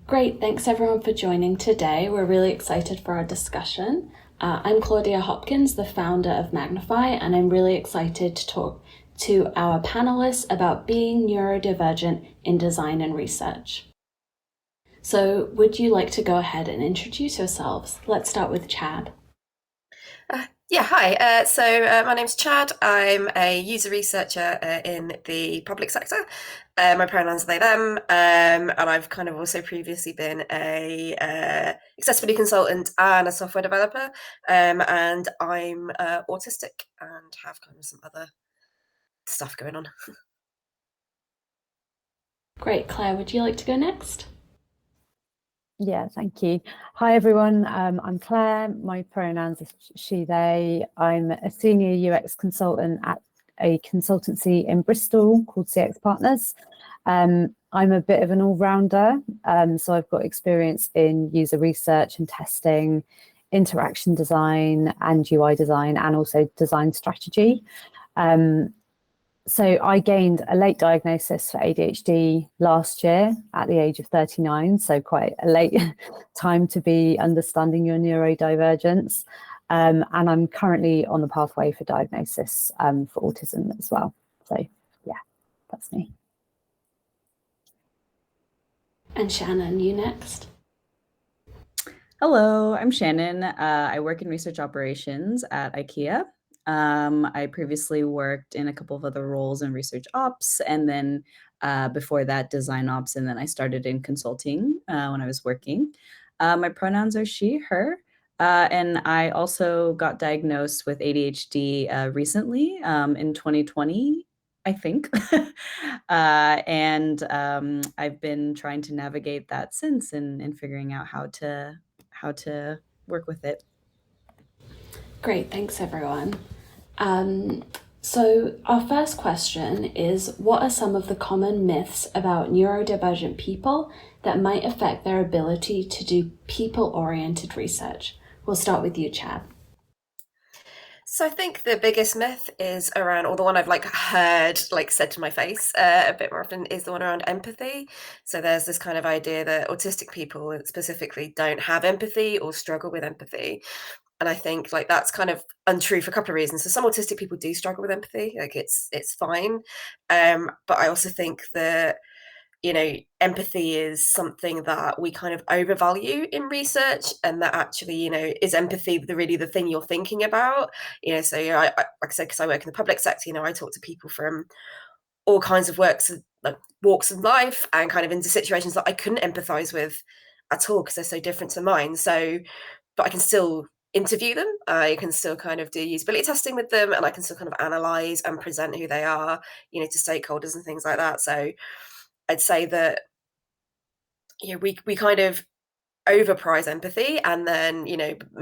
Great, thanks everyone for joining today. We're really excited for our discussion. I'm Claudia Hopkins, the founder of Magnify, and I'm really excited to talk to our panelists about being neurodivergent in design and research. So would you like to go ahead and introduce yourselves? Let's start with Chad. Hi. My name's Chad. I'm a user researcher in the public sector. My pronouns are they, them. And I've kind of also previously been a accessibility consultant and a software developer. And I'm autistic and have kind of some other stuff going on. Great, Claire, would you like to go next? Yeah, thank you. Hi, everyone. I'm Claire. My pronouns are she, they. I'm a senior UX consultant at a consultancy in Bristol called CX Partners. I'm a bit of an all-rounder, so I've got experience in user research and testing, interaction design and UI design, and also design strategy. So I gained a late diagnosis for ADHD last year at the age of 39, so quite a late time to be understanding your neurodivergence. And I'm currently on the pathway for diagnosis for autism as well. So yeah, that's me. And Shannon, you next. Hello, I'm Shannon. I work in research operations at IKEA. I previously worked in a couple of other roles in research ops, and then before that, design ops, and then I started in consulting when I was working. My pronouns are she, her, and I also got diagnosed with ADHD recently in 2020, I think. And I've been trying to navigate that since and figuring out how to work with it. Great, thanks everyone. So our first question is, what are some of the common myths about neurodivergent people that might affect their ability to do people-oriented research? We'll start with you, Chad. So I think the biggest myth is around, or the one I've heard said to my face a bit more often, is the one around empathy. So there's this kind of idea that autistic people specifically don't have empathy or struggle with empathy. And I think that's kind of untrue for a couple of reasons. So some autistic people do struggle with empathy, it's fine. But I also think that empathy is something that we kind of overvalue in research, and that actually, is empathy really the thing you're thinking about? So like I said, because I work in the public sector, I talk to people from all kinds of walks of life, and kind of into situations that I couldn't empathize with at all because they're so different to mine. So, but I can still interview them. I can still kind of do usability testing with them, and I can still kind of analyze and present who they are, to stakeholders and things like that. So I'd say that we kind of overprize empathy, and then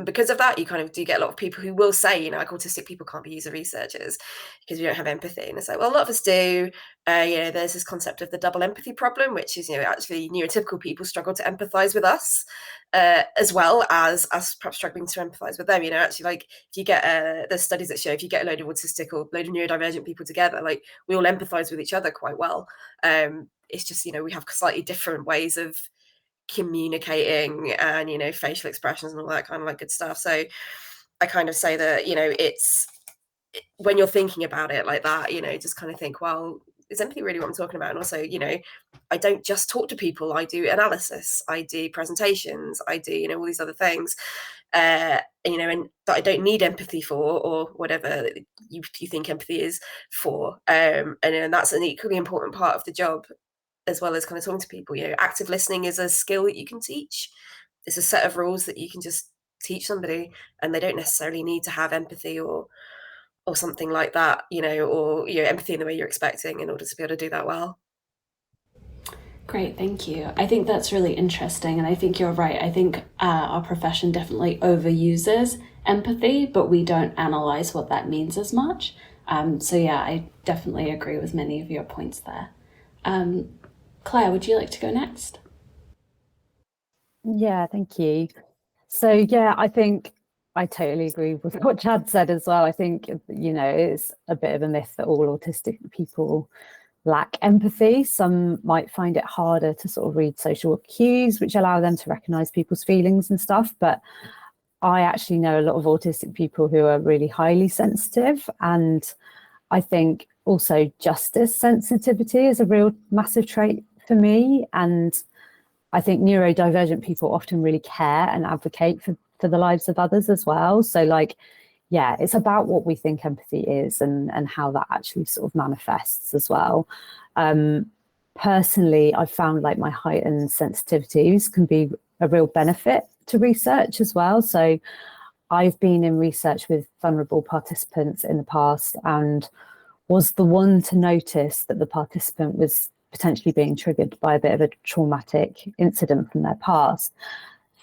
because of that you kind of do get a lot of people who will say autistic people can't be user researchers because we don't have empathy. And it's well, a lot of us do. There's this concept of the double empathy problem, which is actually neurotypical people struggle to empathize with us as well as us perhaps struggling to empathize with them. Actually, if you get there's studies that show if you get a load of autistic or load of neurodivergent people together, we all empathize with each other quite well. It's just we have slightly different ways of communicating and facial expressions and all that kind of good stuff. So I kind of say that it's when you're thinking about it like that, just kind of think, well, is empathy really what I'm talking about? And also, I don't just talk to people, I do analysis, I do presentations, I do all these other things, and that I don't need empathy for, or whatever you think empathy is for, and that's an equally important part of the job, as well as kind of talking to people. Active listening is a skill that you can teach. It's a set of rules that you can just teach somebody, and they don't necessarily need to have empathy or something like that, or empathy in the way you're expecting in order to be able to do that well. Great, thank you. I think that's really interesting, and I think you're right. I think our profession definitely overuses empathy, but we don't analyze what that means as much. So yeah, I definitely agree with many of your points there. Claire, would you like to go next? Yeah, thank you. So yeah, I think I totally agree with what Chad said as well. I think it's a bit of a myth that all autistic people lack empathy. Some might find it harder to sort of read social cues, which allow them to recognize people's feelings and stuff. But I actually know a lot of autistic people who are really highly sensitive. And I think also justice sensitivity is a real massive trait for me. And I think neurodivergent people often really care and advocate for the lives of others as well. So like, yeah, it's about what we think empathy is and how that actually sort of manifests as well. Personally, I've found like my heightened sensitivities can be a real benefit to research as well. So I've been in research with vulnerable participants in the past and was the one to notice that the participant was potentially being triggered by a bit of a traumatic incident from their past.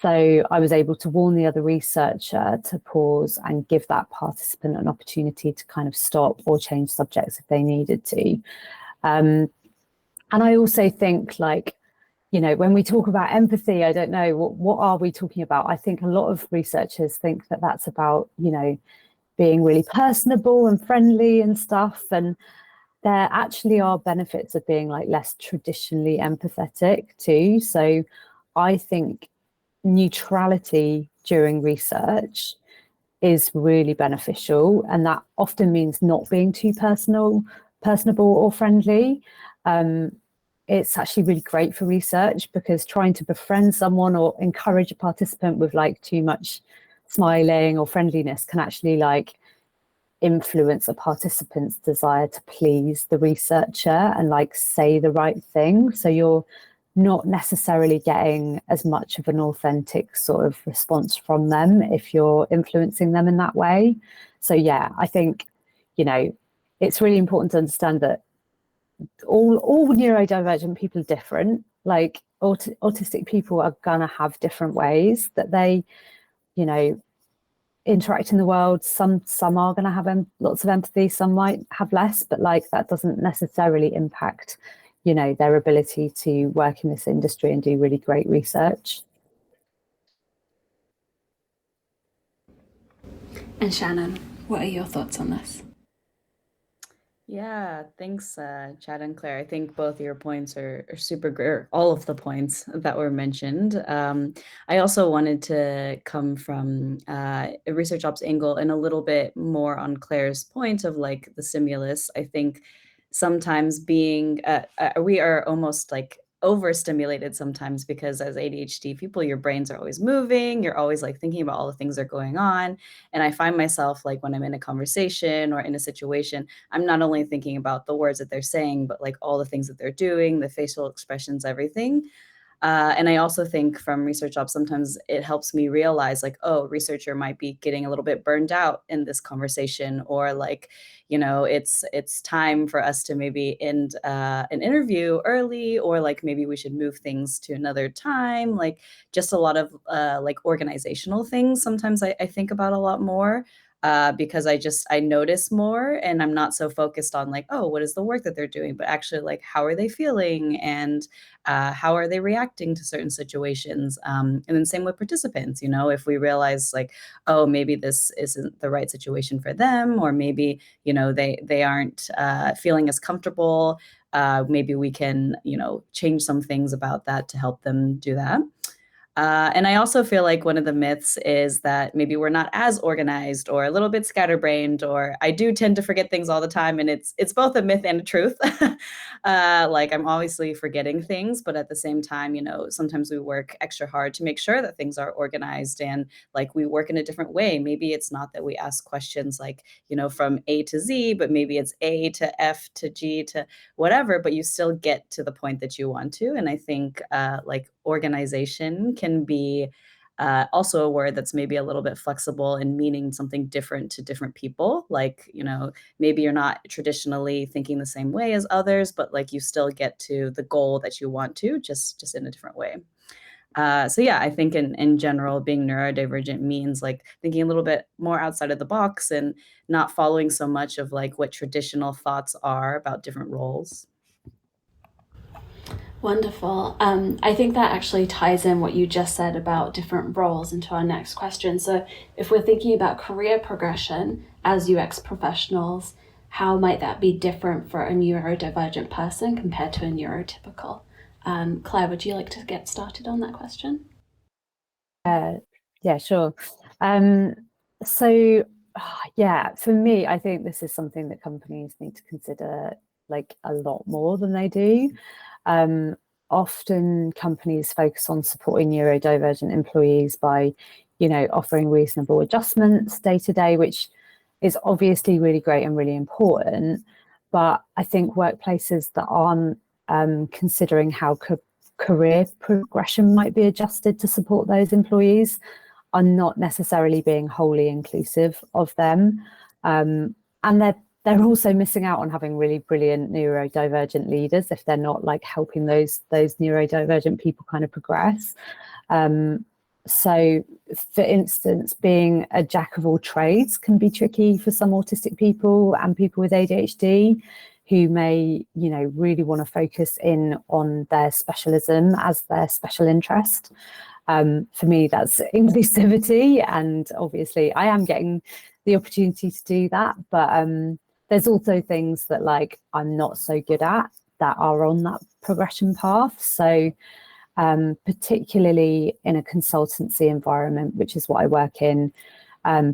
So I was able to warn the other researcher to pause and give that participant an opportunity to kind of stop or change subjects if they needed to. And I also think, like, you know, when we talk about empathy, I don't know, what are we talking about? I think a lot of researchers think that that's about, you know, being really personable and friendly and stuff. And there actually are benefits of being like less traditionally empathetic too. So I think neutrality during research is really beneficial, and that often means not being too personable or friendly. It's actually really great for research, because trying to befriend someone or encourage a participant with like too much smiling or friendliness can actually like influence a participant's desire to please the researcher and like say the right thing. So you're not necessarily getting as much of an authentic sort of response from them if you're influencing them in that way. So yeah, I think, you know, it's really important to understand that all neurodivergent people are different. Like autistic people are gonna have different ways that they, you know, interact in the world. Some are going to have lots of empathy, some might have less, but like that doesn't necessarily impact, you know, their ability to work in this industry and do really great research. And Shannon, what are your thoughts on this? Yeah, thanks, Chad and Claire. I think both your points are super great, all of the points that were mentioned. I also wanted to come from a research ops angle and a little bit more on Claire's point of like the stimulus. I think sometimes being, we are almost like overstimulated sometimes, because as ADHD people, your brains are always moving, you're always like thinking about all the things that are going on. And I find myself like when I'm in a conversation or in a situation, I'm not only thinking about the words that they're saying, but like all the things that they're doing, the facial expressions, everything. And I also think from research ops, sometimes it helps me realize like, oh, researcher might be getting a little bit burned out in this conversation, or like, you know, it's time for us to maybe end an interview early, or like maybe we should move things to another time. Like just a lot of like organizational things. Sometimes I think about a lot more. Because I notice more, and I'm not so focused on like, oh, what is the work that they're doing, but actually like, how are they feeling, and how are they reacting to certain situations? And then same with participants, you know, if we realize like, oh, maybe this isn't the right situation for them, or maybe, you know, they aren't feeling as comfortable, maybe we can, you know, change some things about that to help them do that. And I also feel like one of the myths is that maybe we're not as organized or a little bit scatterbrained, or I do tend to forget things all the time. And it's both a myth and a truth. Like I'm obviously forgetting things, but at the same time, you know, sometimes we work extra hard to make sure that things are organized, and like we work in a different way. Maybe it's not that we ask questions like, you know, from A to Z, but maybe it's A to F to G to whatever, but you still get to the point that you want to. And I think like organization can be also a word that's maybe a little bit flexible in meaning something different to different people. Like, you know, maybe you're not traditionally thinking the same way as others, but like you still get to the goal that you want to, just in a different way. So yeah, I think in general, being neurodivergent means like thinking a little bit more outside of the box and not following so much of like what traditional thoughts are about different roles. Wonderful. I think that actually ties in what you just said about different roles into our next question. So if we're thinking about career progression as UX professionals, how might that be different for a neurodivergent person compared to a neurotypical? Claire, would you like to get started on that question? Yeah, sure. Yeah, for me, I think this is something that companies need to consider like a lot more than they do. Often companies focus on supporting neurodivergent employees by, offering reasonable adjustments day to day, which is obviously really great and really important. But I think workplaces that aren't considering how career progression might be adjusted to support those employees are not necessarily being wholly inclusive of them. And they're also missing out on having really brilliant neurodivergent leaders if they're not like helping those neurodivergent people kind of progress. So, for instance, being a jack of all trades can be tricky for some autistic people and people with ADHD who may, really want to focus in on their specialism as their special interest. For me, that's inclusivity, and obviously I am getting the opportunity to do that, but there's also things that like I'm not so good at that are on that progression path. So particularly in a consultancy environment, which is what I work in,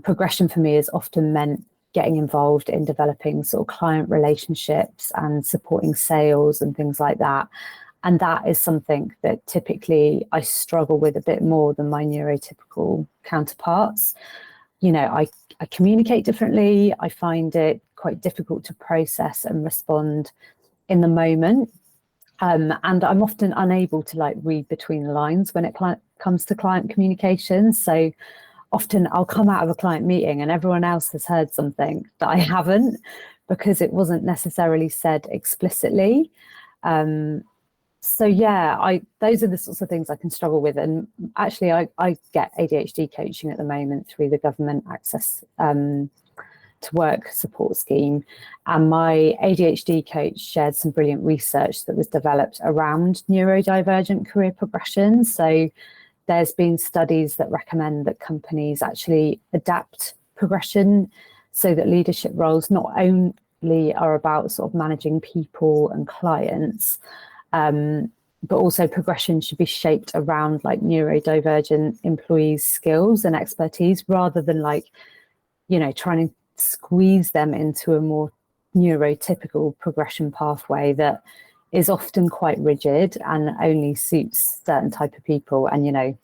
progression for me is often meant getting involved in developing sort of client relationships and supporting sales and things like that. And that is something that typically I struggle with a bit more than my neurotypical counterparts. I communicate differently. I find it quite difficult to process and respond in the moment. And I'm often unable to like read between the lines when it comes to client communication. So often I'll come out of a client meeting and everyone else has heard something that I haven't because it wasn't necessarily said explicitly. So yeah, those are the sorts of things I can struggle with. And actually, I get ADHD coaching at the moment through the government access to work support scheme. And my ADHD coach shared some brilliant research that was developed around neurodivergent career progression. So there's been studies that recommend that companies actually adapt progression so that leadership roles not only are about sort of managing people and clients, but also progression should be shaped around like neurodivergent employees' skills and expertise rather than like, trying to squeeze them into a more neurotypical progression pathway that is often quite rigid and only suits certain type of people. And,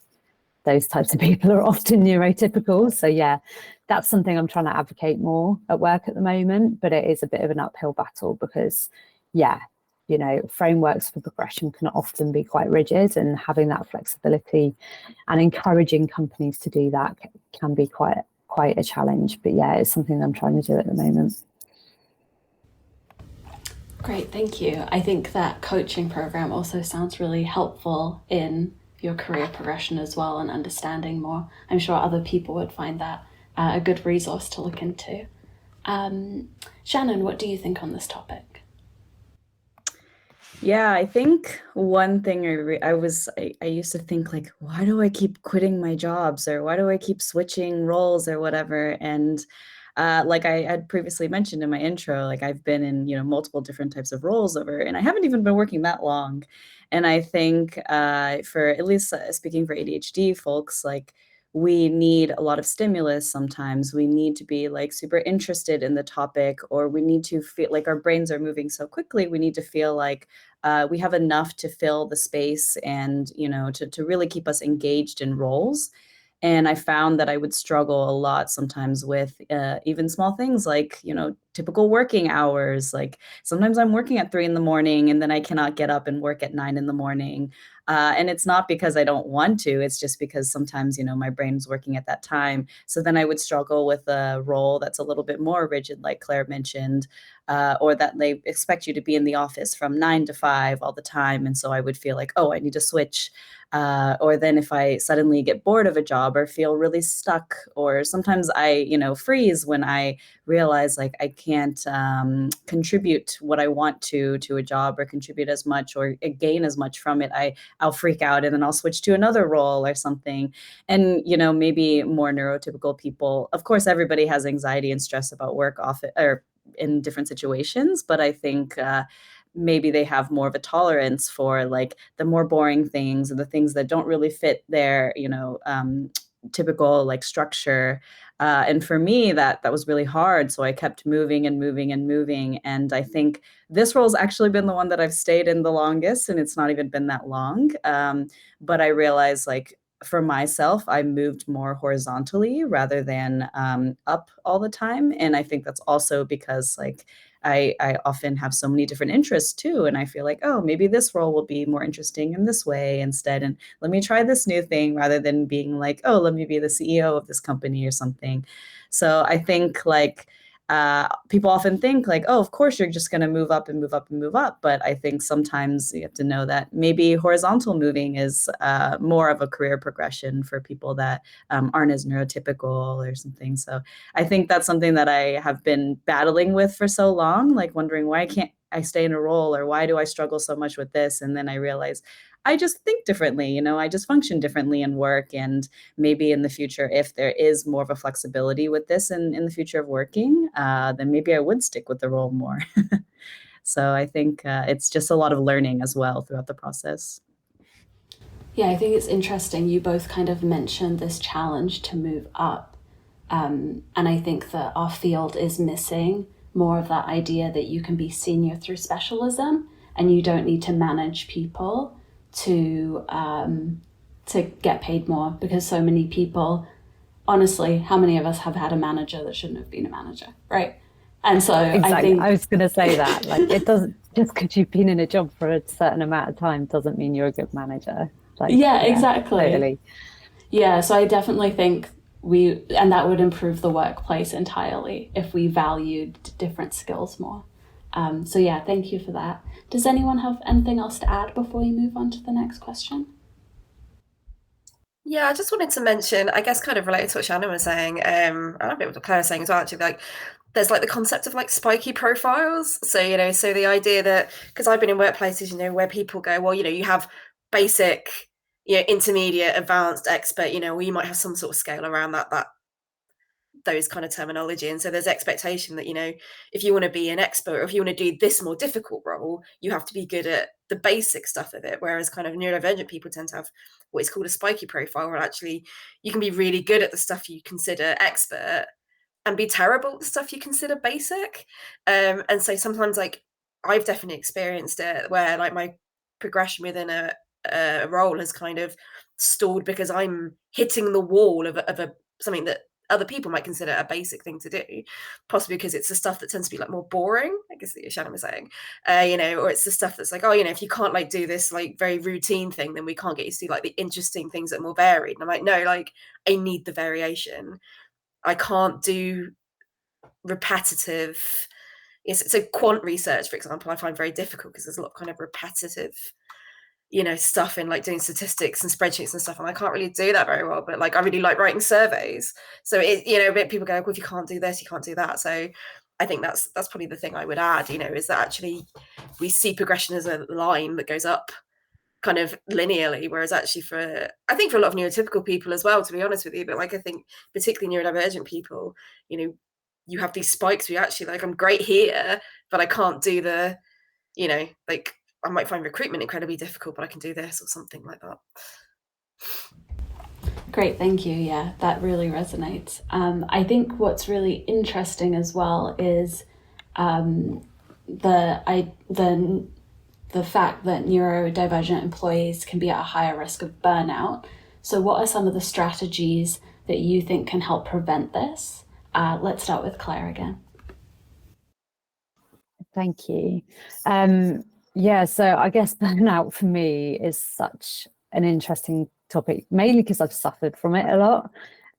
those types of people are often neurotypical. So yeah, that's something I'm trying to advocate more at work at the moment, but it is a bit of an uphill battle because frameworks for progression can often be quite rigid, and having that flexibility and encouraging companies to do that can be quite a challenge. But yeah, it's something I'm trying to do at the moment. Great, thank you. I think that coaching program also sounds really helpful in your career progression as well and understanding more. I'm sure other people would find that a good resource to look into. Shannon, what do you think on this topic? Yeah, I think one thing I used to think like, why do I keep quitting my jobs, or why do I keep switching roles or whatever? And like I had previously mentioned in my intro, like I've been in, multiple different types of roles and I haven't even been working that long. And I think for at least speaking for ADHD folks, like we need a lot of stimulus sometimes. We need to be like super interested in the topic, or we need to feel like our brains are moving so quickly. We need to feel like we have enough to fill the space and, to really keep us engaged in roles. And I found that I would struggle a lot sometimes with even small things like, typical working hours. Like sometimes I'm working at 3 a.m. and then I cannot get up and work at 9 a.m. And it's not because I don't want to, it's just because sometimes, my brain's working at that time. So then I would struggle with a role that's a little bit more rigid, like Claire mentioned, or that they expect you to be in the office from 9 to 5 all the time. And so I would feel like, oh, I need to switch. Or then if I suddenly get bored of a job or feel really stuck, or sometimes I, freeze when I realize like I can't contribute what I want to a job, or contribute as much or gain as much from it, I'll freak out and then I'll switch to another role or something. And, maybe more neurotypical people, of course, everybody has anxiety and stress about work often, or in different situations, but I think maybe they have more of a tolerance for like the more boring things, or the things that don't really fit their, typical like structure. And for me, that was really hard. So I kept moving and moving and moving. And I think this role's actually been the one that I've stayed in the longest, and it's not even been that long. But I realized, like, for myself, I moved more horizontally rather than up all the time. And I think that's also because, like, I often have so many different interests too. And I feel like, oh, maybe this role will be more interesting in this way instead. And let me try this new thing, rather than being like, oh, let me be the CEO of this company or something. So I think, like, people often think like, oh, of course you're just going to move up and move up and move up. But I think sometimes you have to know that maybe horizontal moving is more of a career progression for people that aren't as neurotypical or something. So I think that's something that I have been battling with for so long, like wondering, why can't I stay in a role, or why do I struggle so much with this? And then I realized I just think differently, I just function differently in work. And maybe in the future, if there is more of a flexibility with this in the future of working, then maybe I would stick with the role more. So I think it's just a lot of learning as well throughout the process. Yeah, I think it's interesting. You both kind of mentioned this challenge to move up. And I think that our field is missing more of that idea that you can be senior through specialism, and you don't need to manage people to get paid more, because so many people, honestly, how many of us have had a manager that shouldn't have been a manager, right? And so exactly. I was going to say that, like, it doesn't, just because you've been in a job for a certain amount of time doesn't mean you're a good manager. Like, yeah, exactly. Totally. Yeah, so I definitely think and that would improve the workplace entirely if we valued different skills more. So yeah, thank you for that. Does anyone have anything else to add before we move on to the next question? Yeah, I just wanted to mention, I guess kind of related to what Shannon was saying, and a bit what Claire was saying as well, actually, like, there's like the concept of like spiky profiles. So, so the idea that, because I've been in workplaces, where people go, well, you have basic, intermediate, advanced, expert, or you might have some sort of scale around those kind of terminology. And so there's expectation that, if you want to be an expert, or if you want to do this more difficult role, you have to be good at the basic stuff of it. Whereas kind of neurodivergent people tend to have what is called a spiky profile, where actually you can be really good at the stuff you consider expert and be terrible at the stuff you consider basic. And so sometimes, like, I've definitely experienced it where like my progression within a role has kind of stalled because I'm hitting the wall of something that other people might consider a basic thing to do, possibly because it's the stuff that tends to be like more boring, I guess that Shannon was saying, or it's the stuff that's like, oh, if you can't like do this like very routine thing, then we can't get you to do like the interesting things that are more varied. And I'm like, no, like, I need the variation. I can't do repetitive. So quant research, for example, I find very difficult because there's a lot of kind of repetitive, stuff in like doing statistics and spreadsheets and stuff, and I can't really do that very well. But like, I really like writing surveys. So people go, well, if you can't do this, you can't do that. So I think that's probably the thing I would add, is that actually we see progression as a line that goes up kind of linearly, whereas actually I think for a lot of neurotypical people as well, to be honest with you, but like, I think particularly neurodivergent people, you have these spikes where you actually like, I'm great here, but I can't do the, like, I might find recruitment incredibly difficult, but I can do this or something like that. Great, thank you. Yeah, that really resonates. I think what's really interesting as well is the fact that neurodivergent employees can be at a higher risk of burnout. So what are some of the strategies that you think can help prevent this? Let's start with Claire again. Thank you. Yeah, so I guess burnout for me is such an interesting topic, mainly because I've suffered from it a lot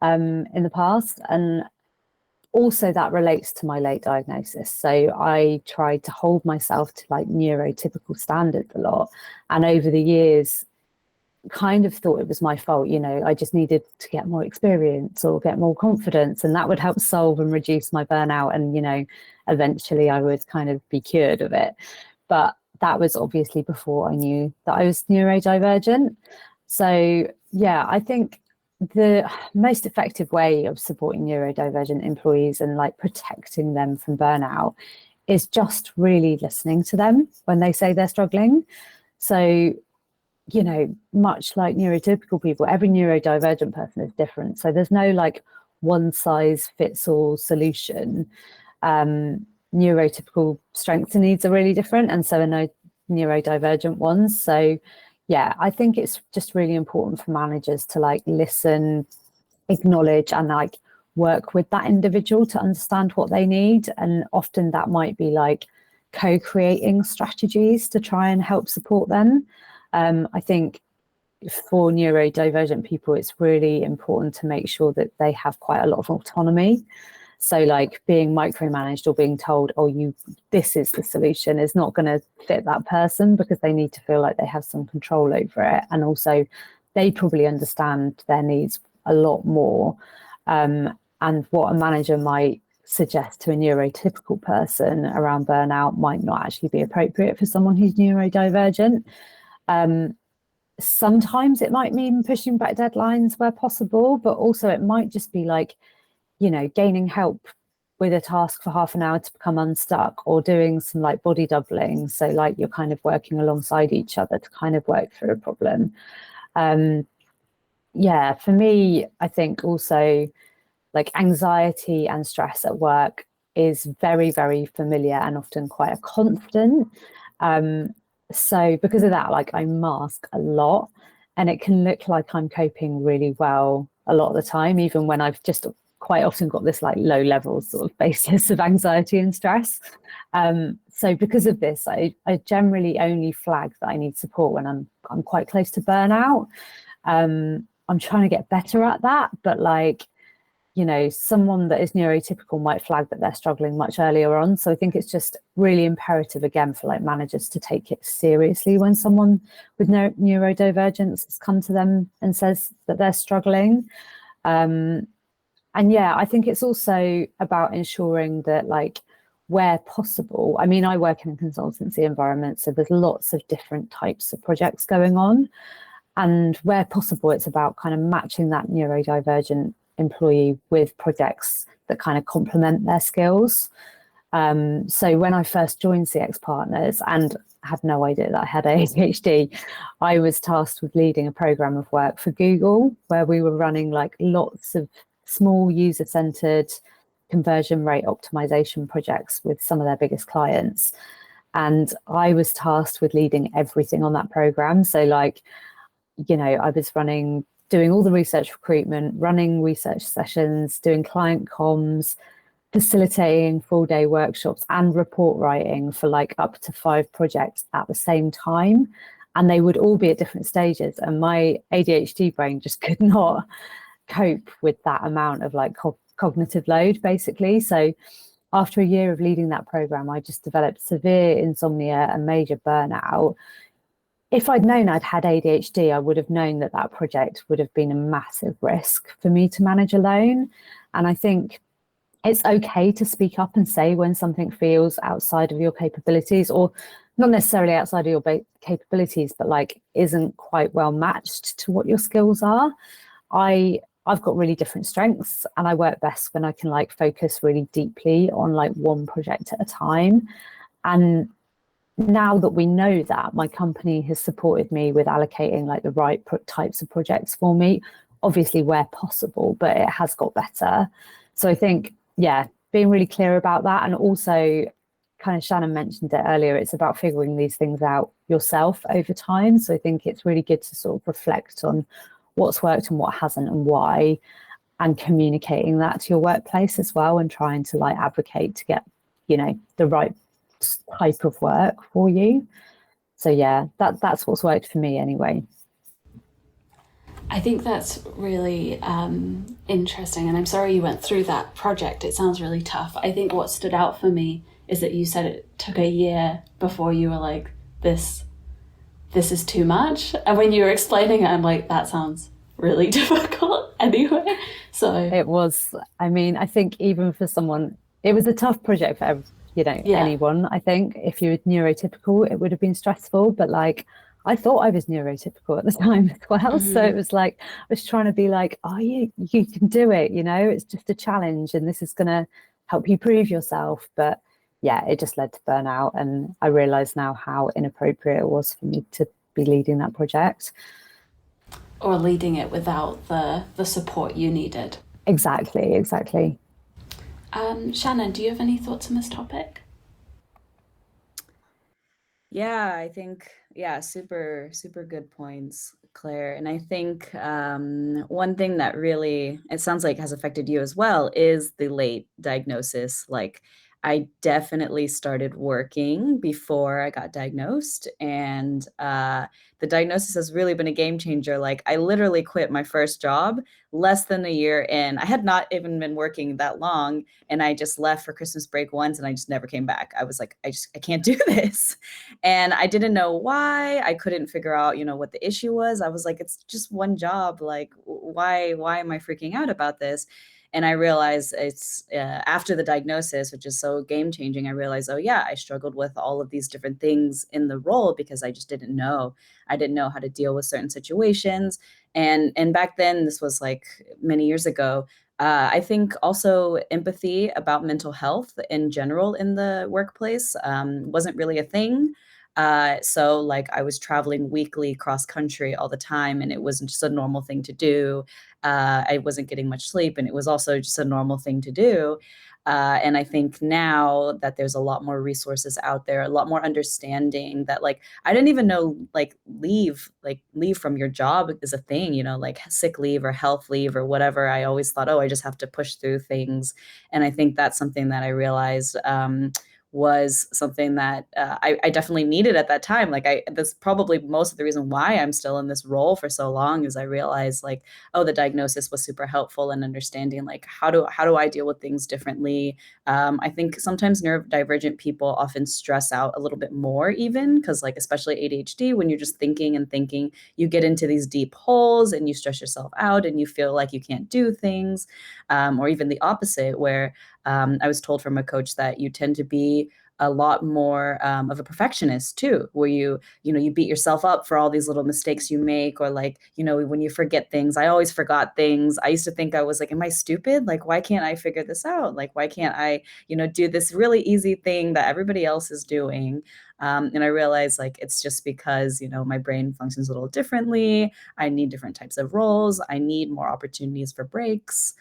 in the past. And also that relates to my late diagnosis. So I tried to hold myself to like neurotypical standards a lot. And over the years, kind of thought it was my fault. I just needed to get more experience or get more confidence, and that would help solve and reduce my burnout. And, eventually I would kind of be cured of it. But that was obviously before I knew that I was neurodivergent. So yeah, I think the most effective way of supporting neurodivergent employees and like protecting them from burnout is just really listening to them when they say they're struggling. So, you know, much like neurotypical people, every neurodivergent person is different. So there's no like one size fits all solution. Neurotypical strengths and needs are really different, and so are no neurodivergent ones. So yeah, I think it's just really important for managers to like listen, acknowledge, and like work with that individual to understand what they need. And often that might be like co-creating strategies to try and help support them. I think for neurodivergent people, it's really important to make sure that they have quite a lot of autonomy. So like being micromanaged or being told, oh, this is the solution, is not going to fit that person, because they need to feel like they have some control over it. And also they probably understand their needs a lot more. And what a manager might suggest to a neurotypical person around burnout might not actually be appropriate for someone who's neurodivergent. Sometimes it might mean pushing back deadlines where possible, but also it might just be like, you know, gaining help with a task for half an hour to become unstuck, or doing some like body doubling. So like you're kind of working alongside each other to kind of work through a problem. Yeah, for me, I think also like anxiety and stress at work is very, very familiar and often quite a constant. So because of that, like I mask a lot, and it can look like I'm coping really well a lot of the time, even when I've just quite often got this like low level sort of basis of anxiety and stress. So because of this, I generally only flag that I need support when I'm quite close to burnout. I'm trying to get better at that, but like, you know, someone that is neurotypical might flag that they're struggling much earlier on. So I think it's just really imperative again for like managers to take it seriously when someone with neurodivergence has come to them and says that they're struggling. And yeah, I think it's also about ensuring that like where possible, I mean, I work in a consultancy environment, so there's lots of different types of projects going on. And where possible, it's about kind of matching that neurodivergent employee with projects that kind of complement their skills. So when I first joined CX Partners and had no idea that I had ADHD, I was tasked with leading a program of work for Google, where we were running like lots of small user-centered conversion rate optimization projects with some of their biggest clients. And I was tasked with leading everything on that program. So like, you know, I was doing all the research recruitment, running research sessions, doing client comms, facilitating full day workshops and report writing for like up to 5 projects at the same time. And they would all be at different stages. And my ADHD brain just could not cope with that amount of like cognitive load, basically. So after a year of leading that program, I just developed severe insomnia and major burnout. If I'd known I'd had ADHD, I would have known that that project would have been a massive risk for me to manage alone. And I think it's okay to speak up and say when something feels outside of your capabilities, or not necessarily outside of your capabilities, but like isn't quite well matched to what your skills are. I've got really different strengths, and I work best when I can like focus really deeply on like one project at a time. And now that we know that, my company has supported me with allocating like the right types of projects for me, obviously where possible, but it has got better. So I think, yeah, being really clear about that. And also kind of Shannon mentioned it earlier, it's about figuring these things out yourself over time. So I think it's really good to sort of reflect on what's worked and what hasn't and why, and communicating that to your workplace as well, and trying to like advocate to get, you know, the right type of work for you. So yeah, that's what's worked for me anyway. I think that's really interesting, and I'm sorry you went through that project. It sounds really tough. I think what stood out for me is that you said it took a year before you were like, this is too much. And when you were explaining it, I'm like, that sounds really difficult anyway. So it was, I mean, I think even for someone, it was a tough project for anyone. I think if you were neurotypical, it would have been stressful, but like I thought I was neurotypical at the time as well. So it was like, I was trying to be like, oh, you can do it, you know, it's just a challenge and this is going to help you prove yourself. But yeah, it just led to burnout. And I realize now how inappropriate it was for me to be leading that project. Or leading it without the support you needed. Exactly. Shannon, do you have any thoughts on this topic? Yeah, I think, super, super good points, Claire. And I think one thing that really, it sounds like has affected you as well, is the late diagnosis. Like, I definitely started working before I got diagnosed, and the diagnosis has really been a game changer. Like, I literally quit my first job less than a year in. I had not even been working that long, and I just left for Christmas break once, and I just never came back. I was like, I can't do this. And I didn't know why. I couldn't figure out, what the issue was. I was like, it's just one job. Like, why am I freaking out about this? And I realized it's after the diagnosis, which is so game changing. I realized, oh yeah, I struggled with all of these different things in the role because I just didn't know. I didn't know how to deal with certain situations. And back then, this was like many years ago. I think also empathy about mental health in general in the workplace wasn't really a thing. So like I was traveling weekly cross country all the time, and it wasn't just a normal thing to do. I wasn't getting much sleep, and it was also just a normal thing to do. And I think now that there's a lot more resources out there, a lot more understanding that like I didn't even know like leave from your job is a thing, like sick leave or health leave or whatever. I always thought, oh, I just have to push through things. And I think that's something that I realized was something that I definitely needed at that time. Like that's probably most of the reason why I'm still in this role for so long, is I realized like, oh, the diagnosis was super helpful in understanding like how do I deal with things differently. I think sometimes neurodivergent people often stress out a little bit more, even because like especially ADHD, when you're just thinking and thinking, you get into these deep holes and you stress yourself out and you feel like you can't do things, or even the opposite, where I was told from a coach that you tend to be a lot more of a perfectionist too, where you beat yourself up for all these little mistakes you make, or like, when you forget things. I always forgot things. I used to think I was like, am I stupid? Like, why can't I figure this out? Like, why can't I, do this really easy thing that everybody else is doing? And I realized like, it's just because, my brain functions a little differently. I need different types of roles. I need more opportunities for breaks.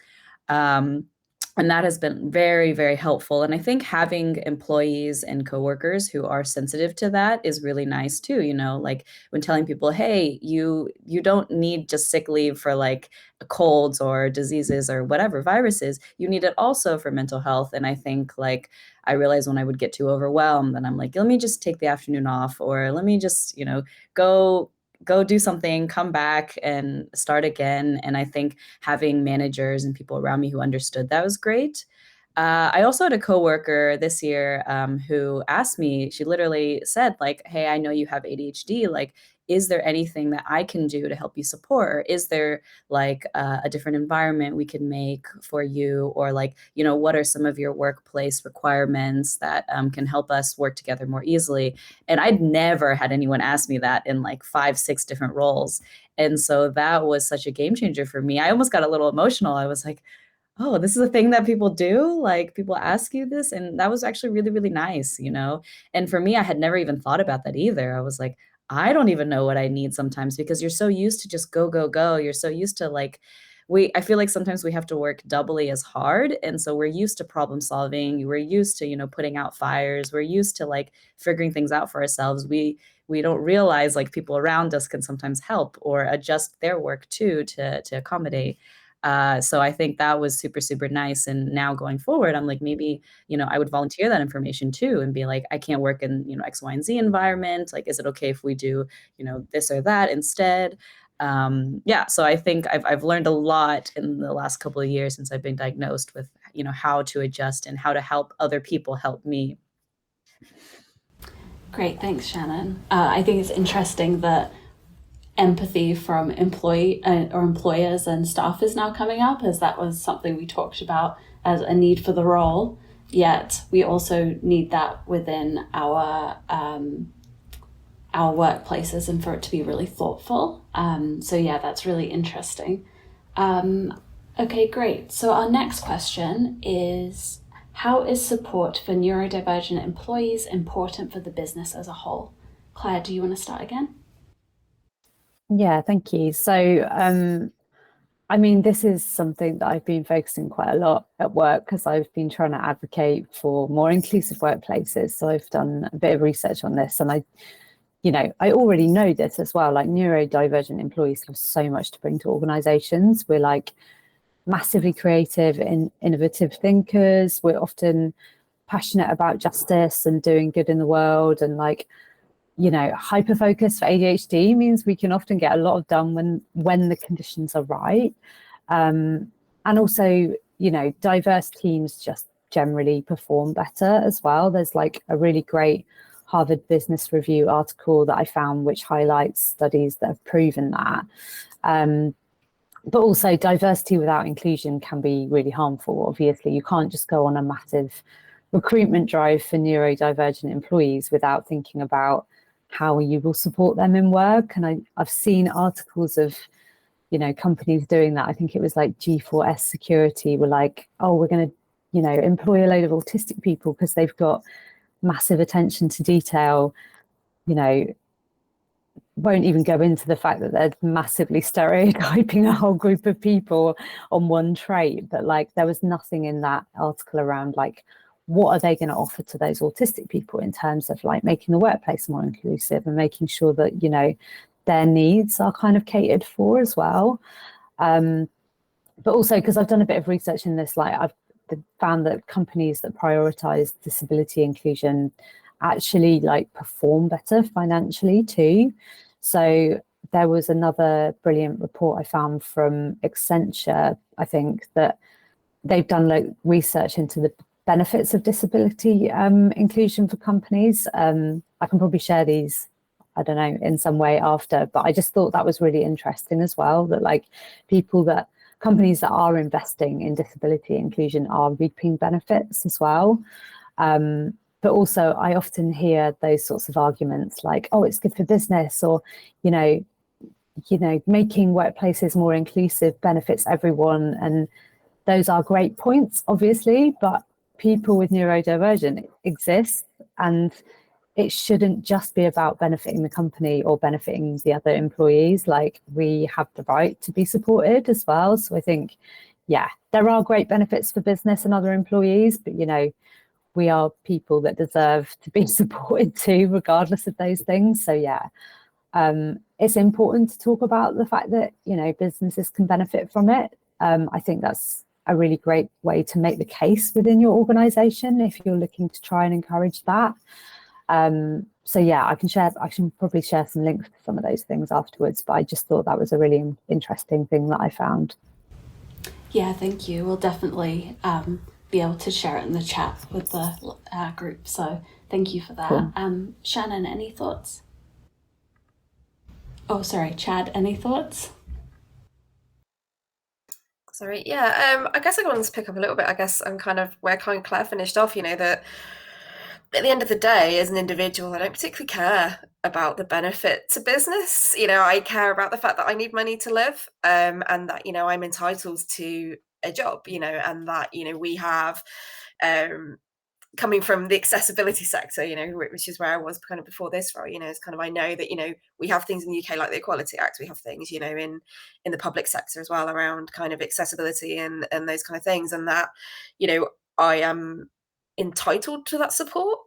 And that has been very, very helpful. And I think having employees and coworkers who are sensitive to that is really nice too. Like when telling people, hey, you don't need just sick leave for like colds or diseases or whatever, viruses. You need it also for mental health. And I think like I realized when I would get too overwhelmed, then I'm like, let me just take the afternoon off, or let me just, go do something, come back and start again. And I think having managers and people around me who understood that was great. I also had a coworker this year who asked me, she literally said like, hey, I know you have ADHD. Like, is there anything that I can do to help you support? Or is there like a different environment we can make for you? Or like, what are some of your workplace requirements that can help us work together more easily? And I'd never had anyone ask me that in like 5-6 different roles. And so that was such a game changer for me. I almost got a little emotional. I was like, oh, this is a thing that people do? Like people ask you this? And that was actually really, really nice, And for me, I had never even thought about that either. I was like, I don't even know what I need sometimes, because you're so used to just go, go, go. You're so used to like, I feel like sometimes we have to work doubly as hard. And so we're used to problem solving. We're used to, putting out fires. We're used to like figuring things out for ourselves. We don't realize like people around us can sometimes help or adjust their work too to accommodate. So I think that was super, super nice. And now going forward, I'm like, maybe, I would volunteer that information too and be like, I can't work in, X, Y, and Z environment. Like, is it okay if we do, this or that instead? So I think I've learned a lot in the last couple of years since I've been diagnosed with, how to adjust and how to help other people help me. Great, thanks, Shannon. I think it's interesting that empathy from employers and staff is now coming up, as that was something we talked about as a need for the role. Yet we also need that within our our workplaces and for it to be really thoughtful. So yeah, that's really interesting. Okay, great. So our next question is, how is support for neurodivergent employees important for the business as a whole? Claire, do you want to start again? Yeah, thank you. So, I mean, this is something that I've been focusing quite a lot at work because I've been trying to advocate for more inclusive workplaces. So I've done a bit of research on this, and I already know this as well. Like, neurodivergent employees have so much to bring to organizations. We're like massively creative and innovative thinkers. We're often passionate about justice and doing good in the world, and like, hyper focus for ADHD means we can often get a lot of done when the conditions are right. And also, diverse teams just generally perform better as well. There's like a really great Harvard Business Review article that I found which highlights studies that have proven that. But also, diversity without inclusion can be really harmful. Obviously, you can't just go on a massive recruitment drive for neurodivergent employees without thinking about how you will support them in work. And I've seen articles of, companies doing that. I think it was like G4S Security were like, oh, we're going to, employ a load of autistic people because they've got massive attention to detail, won't even go into the fact that they're massively stereotyping a whole group of people on one trait. But like, there was nothing in that article around like, what are they going to offer to those autistic people in terms of like making the workplace more inclusive and making sure that, their needs are kind of catered for as well. But also, because I've done a bit of research in this, like I've found that companies that prioritize disability inclusion actually like perform better financially too. So there was another brilliant report I found from Accenture, I think, that they've done like research into the benefits of disability inclusion for companies. I can probably share these, I don't know, in some way after, but I just thought that was really interesting as well, that like companies that are investing in disability inclusion are reaping benefits as well. But also I often hear those sorts of arguments like, oh, it's good for business, or, making workplaces more inclusive benefits everyone. And those are great points, obviously, but people with neurodivergent exist, and it shouldn't just be about benefiting the company or benefiting the other employees. Like, we have the right to be supported as well. So I think, yeah, there are great benefits for business and other employees, but, we are people that deserve to be supported too, regardless of those things. So yeah, it's important to talk about the fact that, businesses can benefit from it. I think that's a really great way to make the case within your organization if you're looking to try and encourage that. So yeah, I can probably share some links to some of those things afterwards, but I just thought that was a really interesting thing that I found. Yeah, thank you. We'll definitely be able to share it in the chat with the group. So thank you for that. Cool. Shannon, any thoughts? Oh, sorry, Chad, any thoughts? Sorry, yeah, I guess I wanted to pick up a little bit, I guess, on kind of where Claire finished off, that at the end of the day, as an individual, I don't particularly care about the benefit to business. I care about the fact that I need money to live, and that, I'm entitled to a job, and that, we have, coming from the accessibility sector, which is where I was kind of before this role, it's kind of, I know that, we have things in the UK like the Equality Act, we have things, in the public sector as well around kind of accessibility and those kind of things, and that, I am entitled to that support.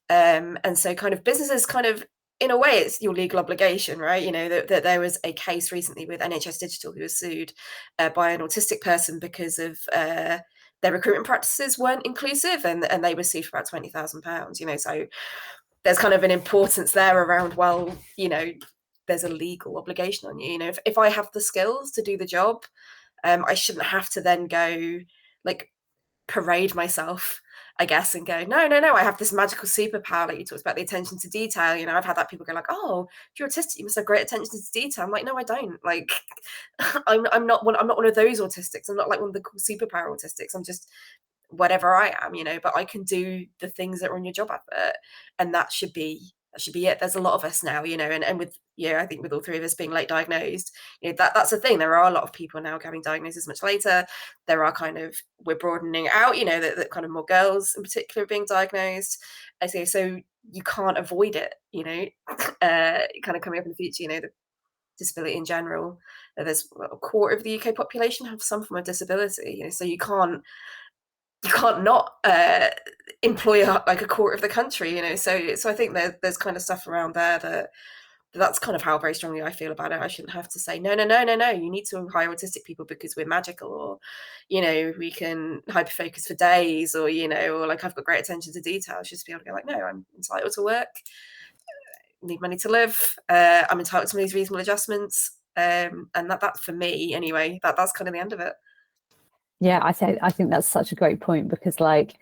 And so kind of businesses kind of, in a way, it's your legal obligation, right? That there was a case recently with NHS Digital who was sued by an autistic person because of their recruitment practices weren't inclusive, and they were sued for about £20,000. So there's kind of an importance there around, well, there's a legal obligation on you. If I have the skills to do the job, I shouldn't have to then go like parade myself, I guess, and go, no, I have this magical superpower. Like you talked about the attention to detail. I've had that people go like, oh, if you're autistic, you must have great attention to detail. I'm like, no, I don't. Like, I'm not one of those autistics. I'm not like one of the cool superpower autistics. I'm just whatever I am, but I can do the things that are on your job advert, and that should be that should be it. There's a lot of us now, and with, I think with all three of us being late diagnosed, that's the thing. There are a lot of people now having diagnosis much later. There are we're broadening out, that kind of more girls in particular are being diagnosed. I say, so you can't avoid it, kind of coming up in the future, the disability in general. There's a quarter of the UK population have some form of disability, so you can't not employ like a quarter of the country, so I think there's kind of stuff around there that's kind of how very strongly I feel about it. I shouldn't have to say no, you need to hire autistic people because we're magical, or we can hyper focus for days, or or like I've got great attention to detail. Just be able to go like, no, I'm entitled to work, need money to live, I'm entitled to these reasonable adjustments, and that for me anyway, that's kind of the end of it. Yeah, I think that's such a great point, because like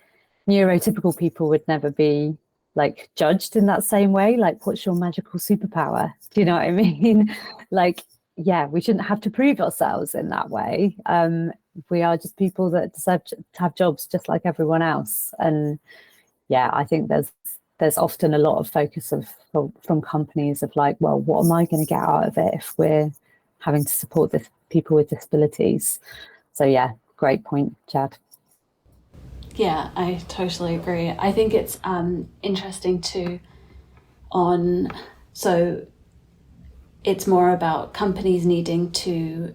neurotypical people would never be like judged in that same way. Like, what's your magical superpower? Do you know what I mean? Like, yeah, we shouldn't have to prove ourselves in that way. We are just people that deserve to have jobs just like everyone else. And yeah, I think there's often a lot of focus from companies of like, well, what am I going to get out of it if we're having to support people with disabilities? So yeah, great point, Chad. Yeah, I totally agree. I think it's interesting too so it's more about companies needing to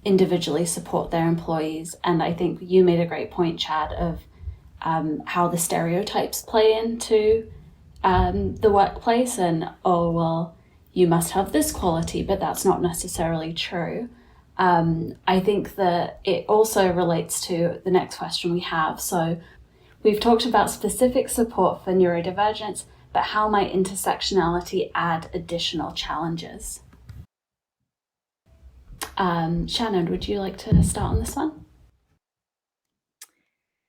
individually support their employees. And I think you made a great point, Chad, of how the stereotypes play into the workplace, and, oh, well, you must have this quality, but that's not necessarily true. I think that it also relates to the next question we have. So we've talked about specific support for neurodivergence, but how might intersectionality add additional challenges? Shannon, would you like to start on this one?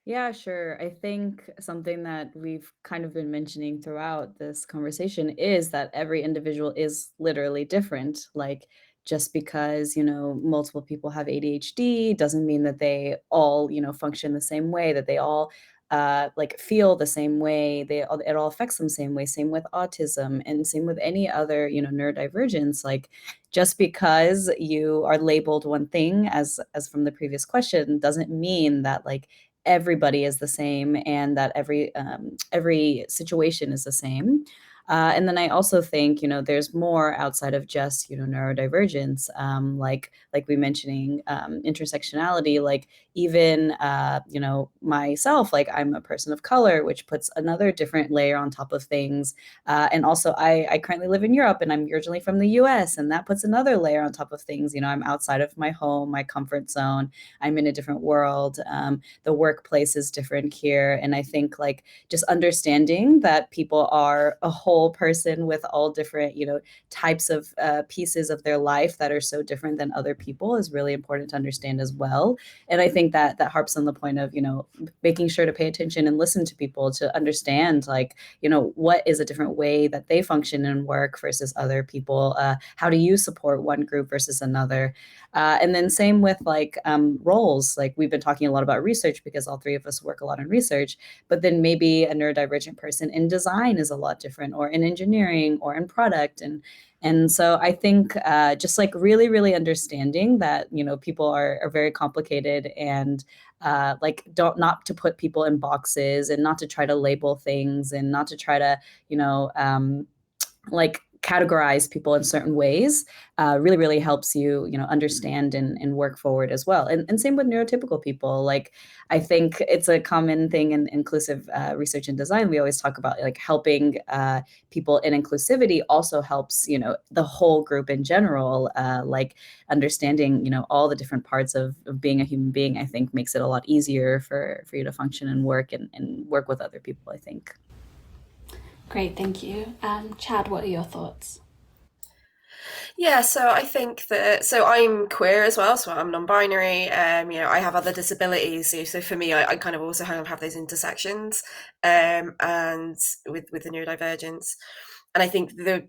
Yeah, sure. I think something that we've kind of been mentioning throughout this conversation is that every individual is literally different. Like, just because, multiple people have ADHD doesn't mean that they all, function the same way, that they all like feel the same way. It all affects them the same way. Same with autism, and same with any other, neurodivergence. Like, just because you are labeled one thing, as from the previous question, doesn't mean that like everybody is the same, and that every situation is the same. And then I also think, there's more outside of just, neurodivergence, like we mentioning intersectionality, like even, myself, like I'm a person of color, which puts another different layer on top of things. And also I currently live in Europe, and I'm originally from the US, and that puts another layer on top of things. I'm outside of my home, my comfort zone. I'm in a different world. The workplace is different here. And I think like just understanding that people are a whole person with all different, types of pieces of their life that are so different than other people is really important to understand as well. And I think that harps on the point of, making sure to pay attention and listen to people to understand, like, what is a different way that they function and work versus other people. How do you support one group versus another? And then same with like roles. Like, we've been talking a lot about research because all three of us work a lot in research, but then maybe a neurodivergent person in design is a lot different, or in engineering, or in product. And so I think just like really, really understanding that, people are very complicated, and like not to put people in boxes, and not to try to label things, and not to try to, like categorize people in certain ways, really, really helps you, understand and work forward as well. And same with neurotypical people. Like, I think it's a common thing in inclusive research and design. We always talk about like helping people in inclusivity also helps, the whole group in general, like understanding, all the different parts of being a human being, I think makes it a lot easier for you to function and work and work with other people, I think. Great, thank you. Chad, what are your thoughts? Yeah, so I think so I'm queer as well, so I'm non-binary. I have other disabilities, so for me, I kind of also have those intersections, and with the neurodivergence. And I think the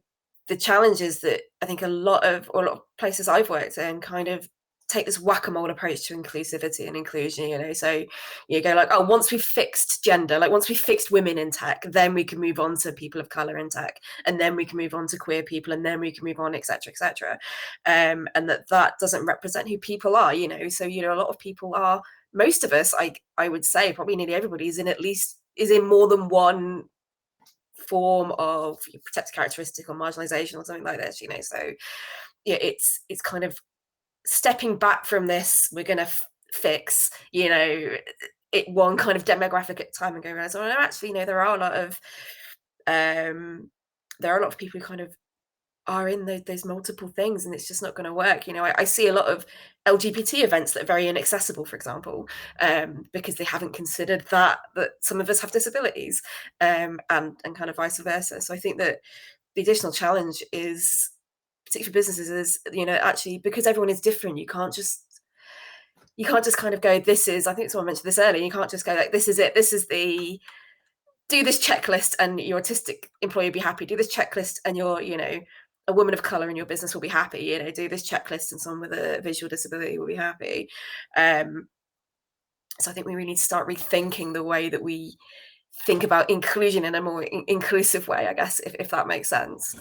challenge is that I think a lot of places I've worked in kind of take this whack-a-mole approach to inclusivity and inclusion, you know. So you go like, oh, once we've fixed gender, like once we've fixed women in tech, then we can move on to people of color in tech, and then we can move on to queer people, and then we can move on, etc., etc. And that doesn't represent who people are, you know. So, you know, a lot of people are, most of us, I would say probably nearly everybody is in more than one form of protected characteristic or marginalization or something like this, you know. So yeah, it's kind of stepping back from this, we're going to fix, you know, it one kind of demographic at a time and go around. So actually, you know, there are a lot of people who kind of are in those multiple things, and it's just not going to work. You know, I see a lot of LGBT events that are very inaccessible, for example, because they haven't considered that some of us have disabilities, and kind of vice versa. So I think that the additional challenge is, particularly for businesses, is, you know, actually, because everyone is different, you can't just kind of go, this is, I think someone mentioned this earlier, you can't just go like, this is it, this is the, do this checklist and your autistic employee will be happy, do this checklist and you're, you know, a woman of color in your business will be happy, you know, do this checklist and someone with a visual disability will be happy. So I think we really need to start rethinking the way that we think about inclusion in a more inclusive way, I guess, if that makes sense.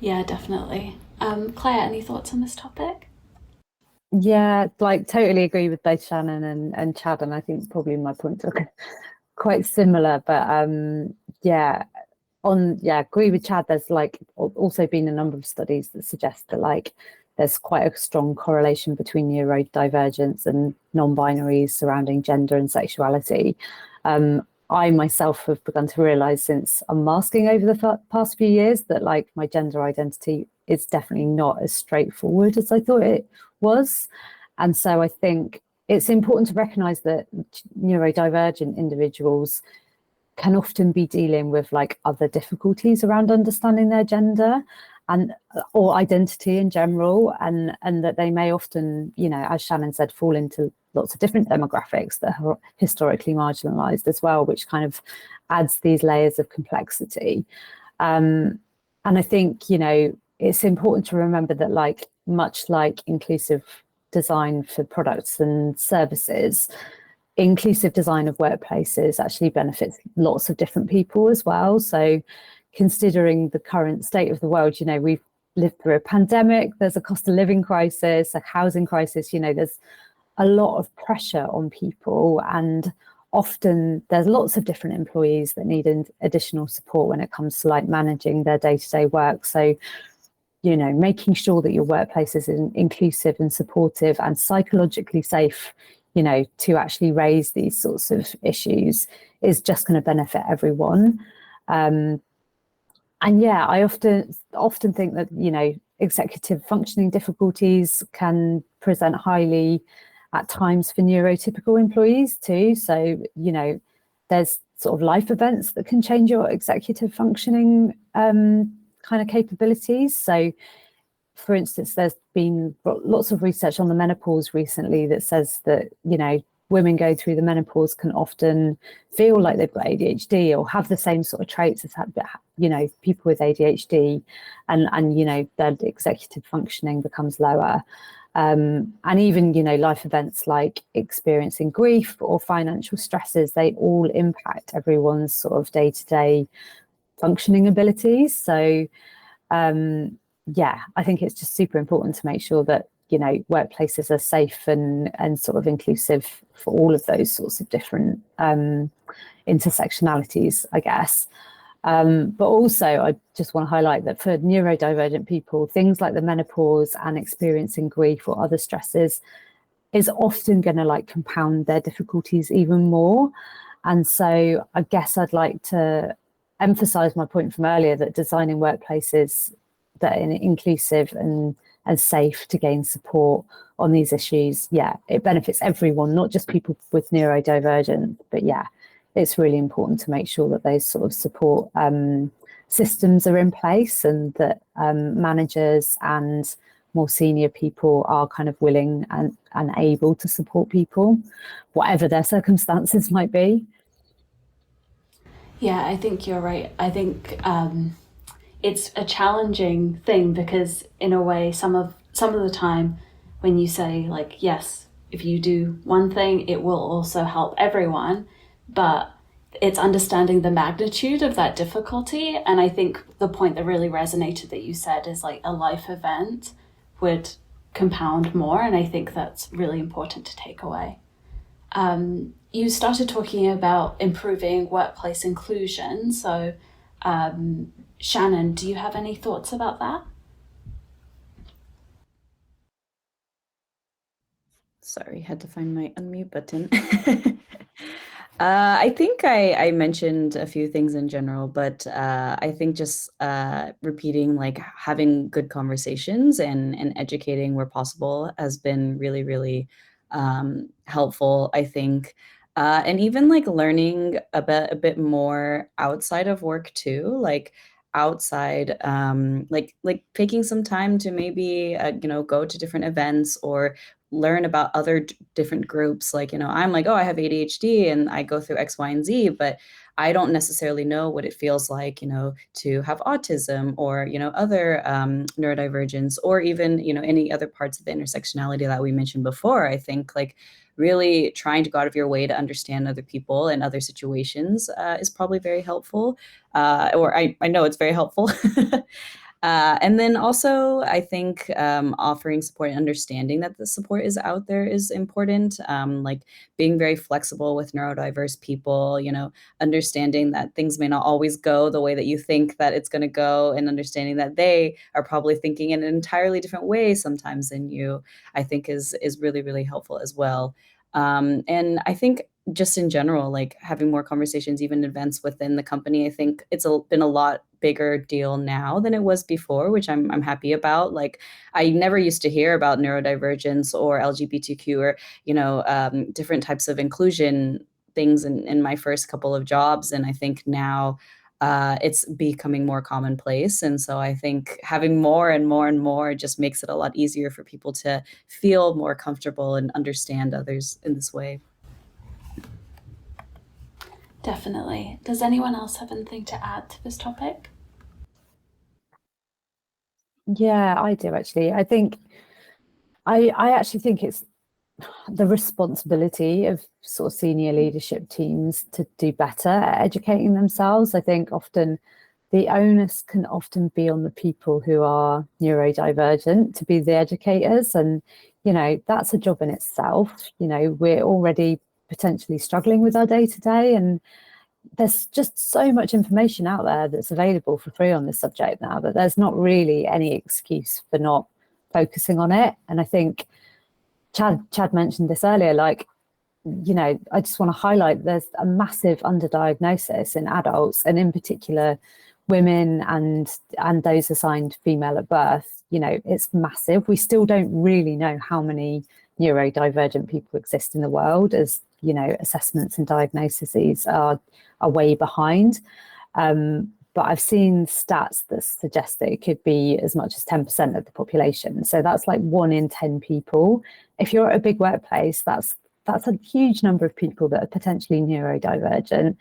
Yeah, definitely. Claire, any thoughts on this topic? Yeah, like totally agree with both Shannon and Chad, and I think probably my points are quite similar, but agree with Chad. There's like also been a number of studies that suggest that like there's quite a strong correlation between neurodivergence and non-binaries surrounding gender and sexuality. I myself have begun to realise since unmasking over the past few years that like my gender identity is definitely not as straightforward as I thought it was. And so I think it's important to recognise that neurodivergent individuals can often be dealing with like other difficulties around understanding their gender and or identity in general, and that they may often, you know, as Shannon said, fall into lots of different demographics that are historically marginalized as well, which kind of adds these layers of complexity. And I think, you know, it's important to remember that like much like inclusive design for products and services, inclusive design of workplaces actually benefits lots of different people as well. So considering the current state of the world, you know, we've lived through a pandemic, there's a cost of living crisis, a housing crisis, you know, there's a lot of pressure on people, and often there's lots of different employees that need additional support when it comes to like managing their day-to-day work. So, you know, making sure that your workplace is inclusive and supportive and psychologically safe, you know, to actually raise these sorts of issues is just going to benefit everyone. And yeah, I often think that, you know, executive functioning difficulties can present highly at times for neurotypical employees too. So, you know, there's sort of life events that can change your executive functioning kind of capabilities. So, for instance, there's been lots of research on the menopause recently that says that, you know, women go through the menopause can often feel like they've got ADHD or have the same sort of traits as, you know, people with ADHD, and you know, their executive functioning becomes lower. And even, you know, life events like experiencing grief or financial stresses, they all impact everyone's sort of day-to-day functioning abilities. So, yeah, I think it's just super important to make sure that, you know, workplaces are safe and sort of inclusive for all of those sorts of different intersectionalities, I guess. But also, I just want to highlight that for neurodivergent people, things like the menopause and experiencing grief or other stresses is often going to like compound their difficulties even more. And so I guess I'd like to emphasize my point from earlier that designing workplaces that are inclusive and safe to gain support on these issues, yeah, it benefits everyone, not just people with neurodivergent, but yeah, it's really important to make sure that those sort of support systems are in place, and that managers and more senior people are kind of willing and able to support people, whatever their circumstances might be. Yeah, I think you're right. I think it's a challenging thing because in a way, some of the time when you say, like, yes, if you do one thing, it will also help everyone, but it's understanding the magnitude of that difficulty. And I think the point that really resonated that you said is like a life event would compound more, and I think that's really important to take away. You started talking about improving workplace inclusion. So, Shannon, do you have any thoughts about that? Sorry, had to find my unmute button. I think I mentioned a few things in general, but I think just repeating, like having good conversations and educating where possible has been really, really helpful, I think. And even like learning a bit more outside of work too, like outside, like taking some time to maybe go to different events or learn about other different groups. Like, I'm like, oh, I have ADHD and I go through X, Y, and Z, but I don't necessarily know what it feels like, to have autism or, other neurodivergence, or even, any other parts of the intersectionality that we mentioned before. I think like really trying to go out of your way to understand other people and other situations is probably very helpful. Or I know it's very helpful. And then also, I think offering support and understanding that the support is out there is important. Like being very flexible with neurodiverse people, understanding that things may not always go the way that you think that it's going to go, and understanding that they are probably thinking in an entirely different way sometimes than you, I think is really, really helpful as well. And I think just in general, like having more conversations, even events within the company, I think it's been a lot bigger deal now than it was before, which I'm happy about. Like I never used to hear about neurodivergence or LGBTQ or, different types of inclusion things in my first couple of jobs. And I think now it's becoming more commonplace. And so I think having more and more and more just makes it a lot easier for people to feel more comfortable and understand others in this way. Definitely. Does anyone else have anything to add to this topic? Yeah, I do actually. I actually think it's the responsibility of sort of senior leadership teams to do better at educating themselves. I think often the onus can often be on the people who are neurodivergent to be the educators. And, that's a job in itself. We're already potentially struggling with our day to day, and there's just so much information out there that's available for free on this subject now that there's not really any excuse for not focusing on it. And I think Chad mentioned this earlier, like, I just want to highlight there's a massive underdiagnosis in adults, and in particular women and those assigned female at birth. It's massive. We still don't really know how many neurodivergent people exist in the world, as assessments and diagnoses are way behind. But I've seen stats that suggest that it could be as much as 10% of the population. So that's like 1 in 10 people. If you're at a big workplace, that's a huge number of people that are potentially neurodivergent.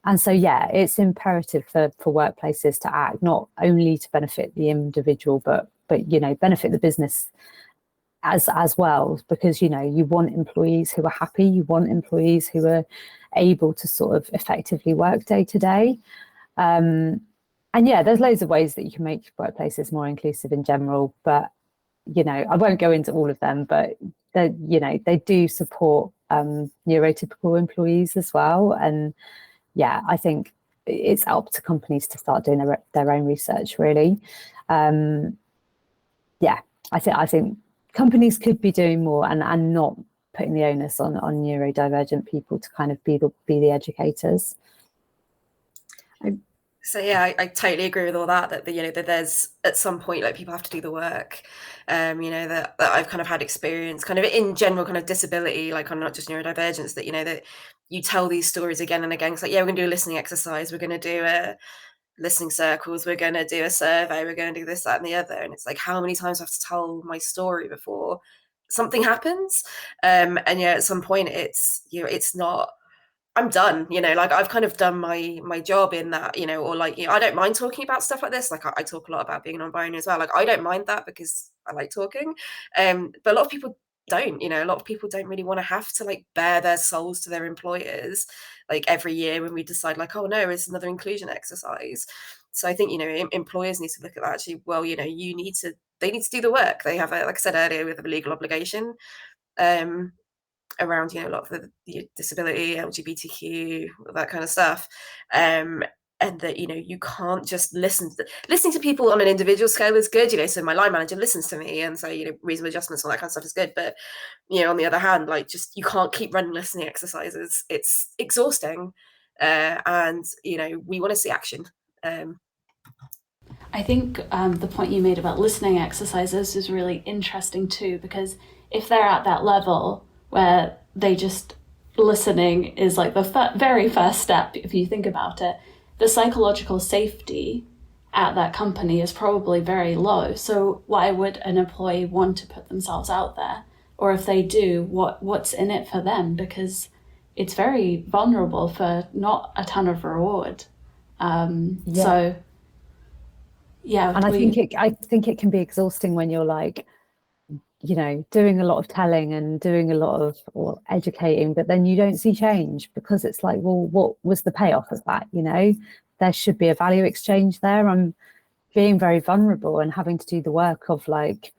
And so, yeah, it's imperative for workplaces to act, not only to benefit the individual, but benefit the business as well, because you want employees who are happy, you want employees who are able to sort of effectively work day to day. And yeah, there's loads of ways that you can make workplaces more inclusive in general, but I won't go into all of them, but they do support neurotypical employees as well. And yeah, I think it's up to companies to start doing their own research, really. Yeah, I think companies could be doing more and not putting the onus on neurodivergent people to kind of be the educators. So yeah, I totally agree with all that. That that there's at some point like people have to do the work. That I've kind of had experience, kind of in general, kind of disability, like on not just neurodivergence. That that you tell these stories again and again. It's like, yeah, we're gonna do a listening exercise. We're gonna do a listening circles. We're gonna do a survey. We're gonna do this, that, and the other. And it's like, how many times do I have to tell my story before something happens? And yeah, at some point, it's it's not I'm done, like I've kind of done my job in that, or like, I don't mind talking about stuff like this. Like I talk a lot about being non-binary as well. Like I don't mind that because I like talking. But a lot of people don't, a lot of people don't really want to have to like bare their souls to their employers like every year when we decide like, oh no, it's another inclusion exercise. So I think, employers need to look at that actually, well, they need to do the work. They have like I said earlier, with a legal obligation around a lot of the disability, LGBTQ, that kind of stuff, and that you can't just listening to people on an individual scale is good, so my line manager listens to me, and so reasonable adjustments, all that kind of stuff is good, but on the other hand, like, just you can't keep running listening exercises. It's exhausting, and we want to see action. I think the point you made about listening exercises is really interesting too, because if they're at that level where they just listening is like the very first step, if you think about it, the psychological safety at that company is probably very low. So why would an employee want to put themselves out there? Or if they do, what's in it for them? Because it's very vulnerable for not a ton of reward. So yeah, and I think it can be exhausting when you're like, doing a lot of telling and doing a lot of educating, but then you don't see change, because it's like, well, what was the payoff of that? There should be a value exchange there. I'm being very vulnerable and having to do the work of like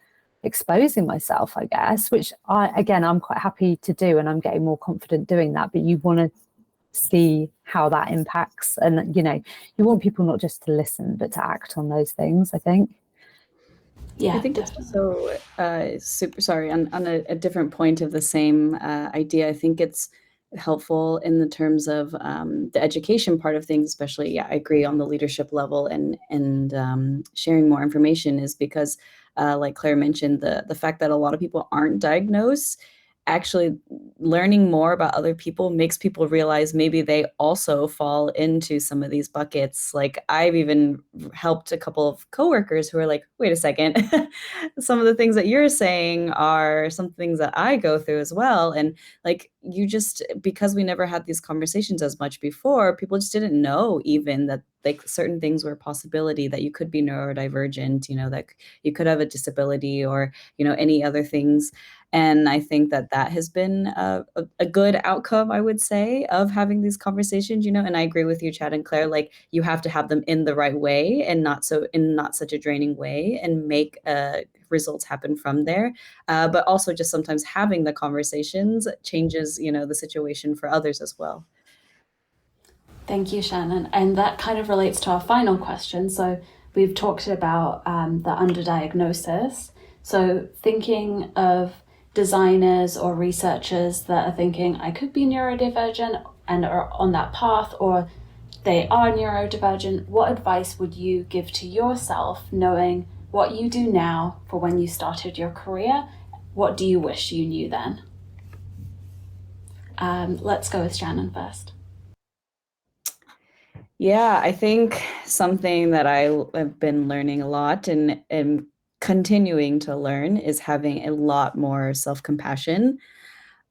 exposing myself, I guess, which I'm quite happy to do, and I'm getting more confident doing that. But you want to see how that impacts, and you want people not just to listen but to act on those things, I think. Yeah, I think definitely. it's also super sorry on a different point of the same idea. I think it's helpful in the terms of the education part of things, especially. Yeah, I agree on the leadership level, and sharing more information is because, like Claire mentioned, the fact that a lot of people aren't diagnosed. Actually, learning more about other people makes people realize maybe they also fall into some of these buckets. Like, I've even helped a couple of coworkers who are like, wait a second, some of the things that you're saying are some things that I go through as well. And like, because we never had these conversations as much before, people just didn't know even that like certain things were a possibility, that you could be neurodivergent, that you could have a disability, or any other things. And I think that has been a good outcome, I would say, of having these conversations, and I agree with you, Chad and Claire, like, you have to have them in the right way, and not such a draining way, and make results happen from there. But also just sometimes having the conversations changes, the situation for others as well. Thank you, Shannon. And that kind of relates to our final question. So we've talked about the underdiagnosis. So thinking of designers or researchers that are thinking, I could be neurodivergent and are on that path, or they are neurodivergent, what advice would you give to yourself, knowing what you do now for when you started your career? What do you wish you knew then? Let's go with Shannon first. Yeah, I think something that I have been learning a lot and continuing to learn is having a lot more self-compassion.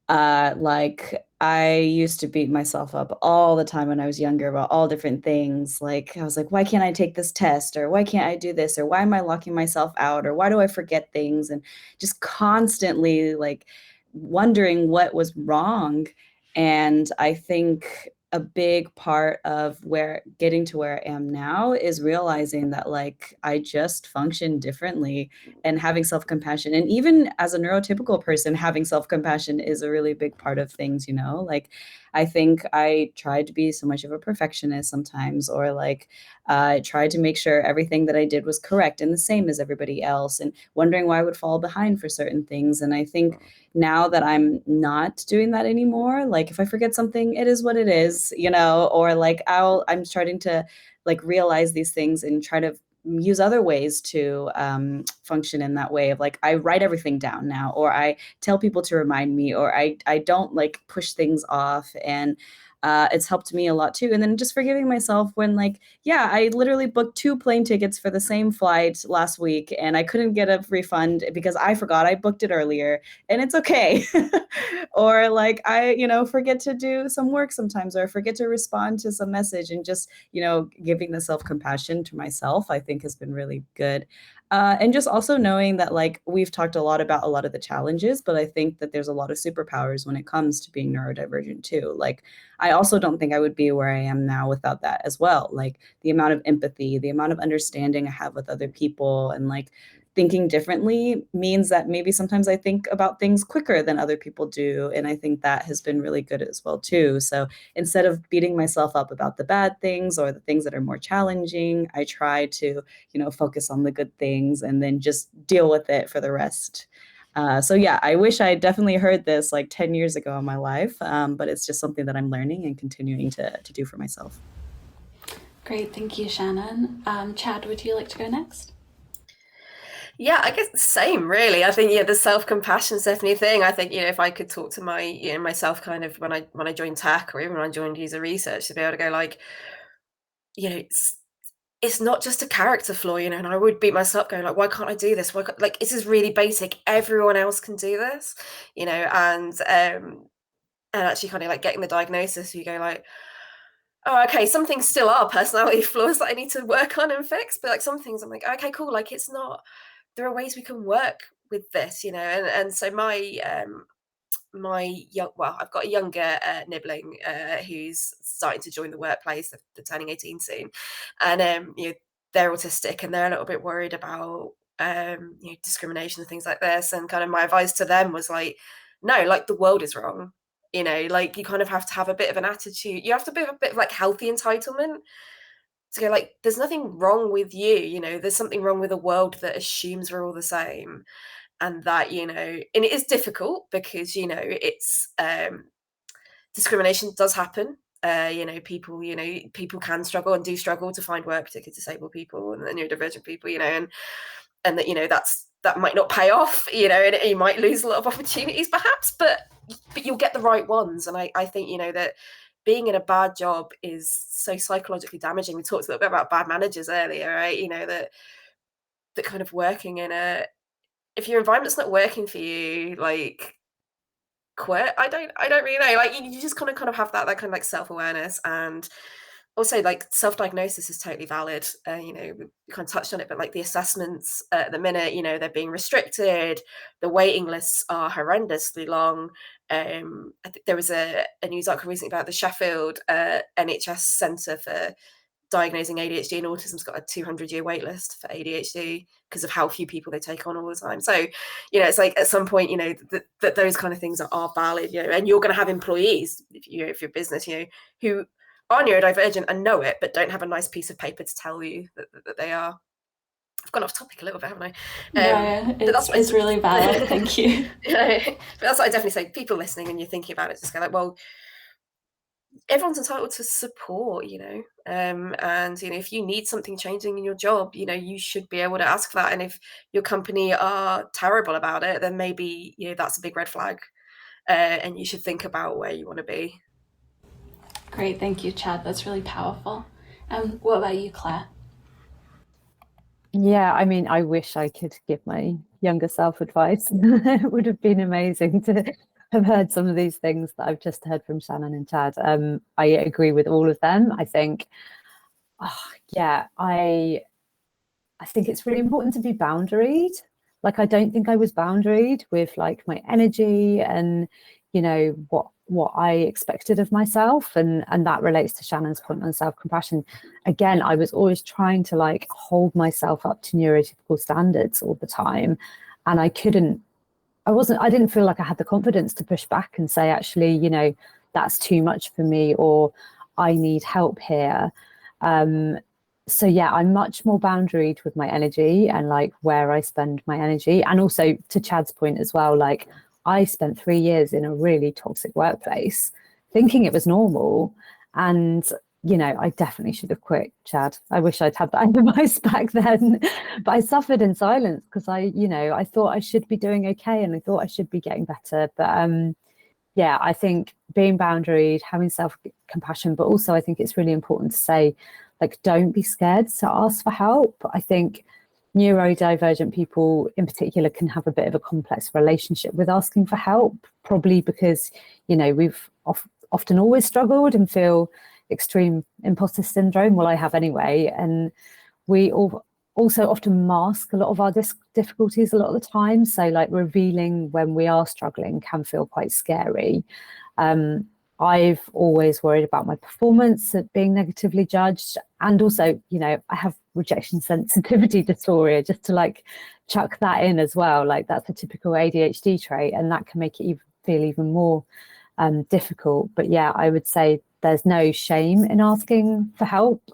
Like, I used to beat myself up all the time when I was younger about all different things. Like, I was like, why can't I take this test? Or why can't I do this? Or why am I locking myself out? Or why do I forget things? And just constantly like wondering what was wrong. And I think a big part of getting to where I am now is realizing that like I just function differently, and having self-compassion, and even as a neurotypical person, having self-compassion is a really big part of things, like I think I tried to be so much of a perfectionist sometimes, or like I tried to make sure everything that I did was correct and the same as everybody else, and wondering why I would fall behind for certain things. And I think now that I'm not doing that anymore, like if I forget something, it is what it is, or like I'm starting to like realize these things and try to use other ways to function in that way of like, I write everything down now, or I tell people to remind me, or I don't like push things off. And it's helped me a lot too. And then just forgiving myself when, like, yeah, I literally booked 2 plane tickets for the same flight last week and I couldn't get a refund because I forgot I booked it earlier, and it's okay. Or like I, forget to do some work sometimes, or forget to respond to some message, and just, giving the self-compassion to myself, I think has been really good. And just also knowing that, like, we've talked a lot about a lot of the challenges, but I think that there's a lot of superpowers when it comes to being neurodivergent too. Like, I also don't think I would be where I am now without that as well. Like, the amount of empathy, the amount of understanding I have with other people, and like thinking differently means that maybe sometimes I think about things quicker than other people do. And I think that has been really good as well too. So instead of beating myself up about the bad things or the things that are more challenging, I try to, focus on the good things and then just deal with it for the rest. So yeah, I wish I definitely heard this like 10 years ago in my life, but it's just something that I'm learning and continuing to do for myself. Great, thank you, Shannon. Chad, would you like to go next? Yeah, I guess the same, really. I think, the self-compassion is definitely a thing. I think, if I could talk to myself kind of when I joined tech, or even when I joined user research, to be able to go like, it's not just a character flaw, and I would beat myself up going like, why can't I do this? Like, this is really basic. Everyone else can do this, and actually kind of like getting the diagnosis, you go like, oh, okay, some things still are personality flaws that I need to work on and fix, but like some things I'm like, okay, cool, like it's not, there are ways we can work with this, and so I've got a younger nibbling who's starting to join the workplace. They're turning 18 soon, and they're autistic, and they're a little bit worried about discrimination and things like this. And kind of my advice to them was like, no, like the world is wrong. Like you kind of have to have a bit of an attitude. You have to be a bit of like healthy entitlement to go like, there's nothing wrong with you. There's something wrong with a world that assumes we're all the same. And that, and it is difficult because, it's discrimination does happen. People can struggle and do struggle to find work, particularly disabled people and neurodivergent people, and that, that might not pay off, and you might lose a lot of opportunities perhaps, but you'll get the right ones. And I think, that being in a bad job is so psychologically damaging. We talked a little bit about bad managers earlier, right? That kind of working in if your environment's not working for you, like, quit. I don't really know. Like, you just kind of have that kind of like self-awareness, and also like self-diagnosis is totally valid. We kind of touched on it, but like the assessments at the minute, they're being restricted. The waiting lists are horrendously long. I think there was a news article recently about the Sheffield NHS Centre for Diagnosing ADHD and Autism's got a 200-year wait list for ADHD because of how few people they take on all the time. So, it's like at some point, that those kind of things are valid, and you're going to have employees, if you're business, who are neurodivergent and know it, but don't have a nice piece of paper to tell you that they are. I've gone off topic a little bit, haven't I? No, it's really valid. Thank you. But that's what I definitely say. People listening, and you're thinking about it, just go like, well, everyone's entitled to support, and if you need something changing in your job, you should be able to ask for that. And if your company are terrible about it, then maybe that's a big red flag, and you should think about where you want to be. Great, thank you, Chad. That's really powerful. What about you, Claire? Yeah, I mean, I wish I could give my younger self advice. It would have been amazing to have heard some of these things that I've just heard from Shannon and Chad. I agree with all of them. I think, I think it's really important to be boundaried. Like, I don't think I was boundaried with like my energy and, what I expected of myself. And that relates to Shannon's point on self-compassion. Again, I was always trying to like hold myself up to neurotypical standards all the time. And I didn't feel like I had the confidence to push back and say, actually, that's too much for me, or I need help here. So yeah, I'm much more boundaried with my energy and like where I spend my energy. And also to Chad's point as well, like I spent 3 years in a really toxic workplace thinking it was normal. And, I definitely should have quit, Chad. I wish I'd had that advice back then, but I suffered in silence because I thought I should be doing okay and I thought I should be getting better. But yeah, I think being boundaried, having self-compassion, but also I think it's really important to say, like, don't be scared to ask for help. I think neurodivergent people in particular can have a bit of a complex relationship with asking for help, probably because, you know, we've often always struggled and feel extreme imposter syndrome. Well, I have anyway. And we also often mask a lot of our difficulties a lot of the time. So like revealing when we are struggling can feel quite scary. I've always worried about my performance of being negatively judged. And also, you know, I have rejection sensitivity dysphoria, just to like chuck that in as well. Like that's a typical ADHD trait, and that can make it feel even more difficult. But yeah, I would say there's no shame in asking for help.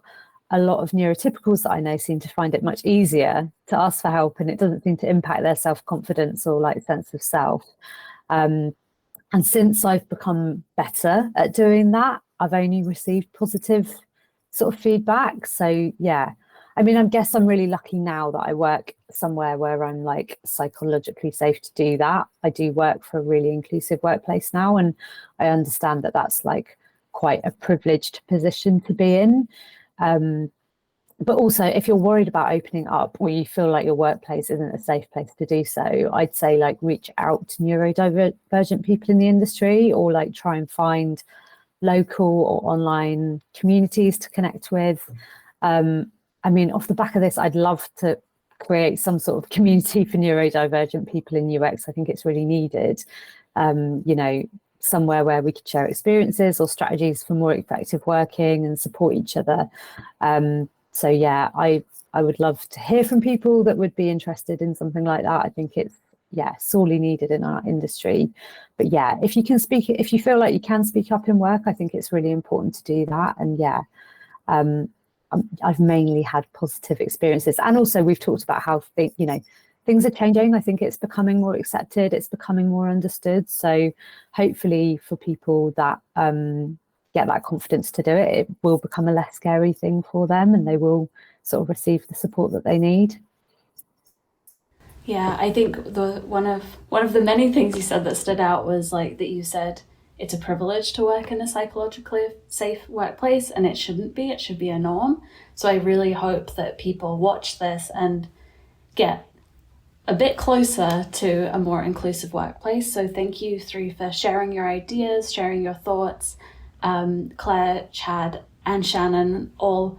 A lot of neurotypicals that I know seem to find it much easier to ask for help, and it doesn't seem to impact their self-confidence or like sense of self. And since I've become better at doing that, I've only received positive sort of feedback. So yeah, I mean, I guess I'm really lucky now that I work somewhere where I'm like psychologically safe to do that. I do work for a really inclusive workplace now, and I understand that that's like quite a privileged position to be in. But also, if you're worried about opening up or you feel like your workplace isn't a safe place to do so, I'd say like reach out to neurodivergent people in the industry, or like try and find local or online communities to connect with. I mean, off the back of this, I'd love to create some sort of community for neurodivergent people in UX. I think it's really needed. You know, somewhere where we could share experiences or strategies for more effective working and support each other. So yeah, I would love to hear from people that would be interested in something like that. I think it's, yeah, sorely needed in our industry. But yeah, if you feel like you can speak up in work, I think it's really important to do that. And yeah, I've mainly had positive experiences. And also we've talked about how things are changing. I think it's becoming more accepted, it's becoming more understood. So hopefully for people that get that confidence to do it, it will become a less scary thing for them, and they will sort of receive the support that they need. Yeah, I think one of the many things you said that stood out was like that you said it's a privilege to work in a psychologically safe workplace, and it shouldn't be. It should be a norm. So I really hope that people watch this and get a bit closer to a more inclusive workplace. So thank you three for sharing your ideas, sharing your thoughts. Claire, Chad, and Shannon all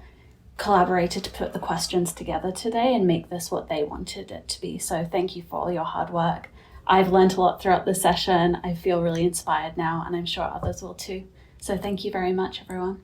collaborated to put the questions together today and make this what they wanted it to be. So thank you for all your hard work. I've learned a lot throughout the session. I feel really inspired now, and I'm sure others will too. So thank you very much, everyone.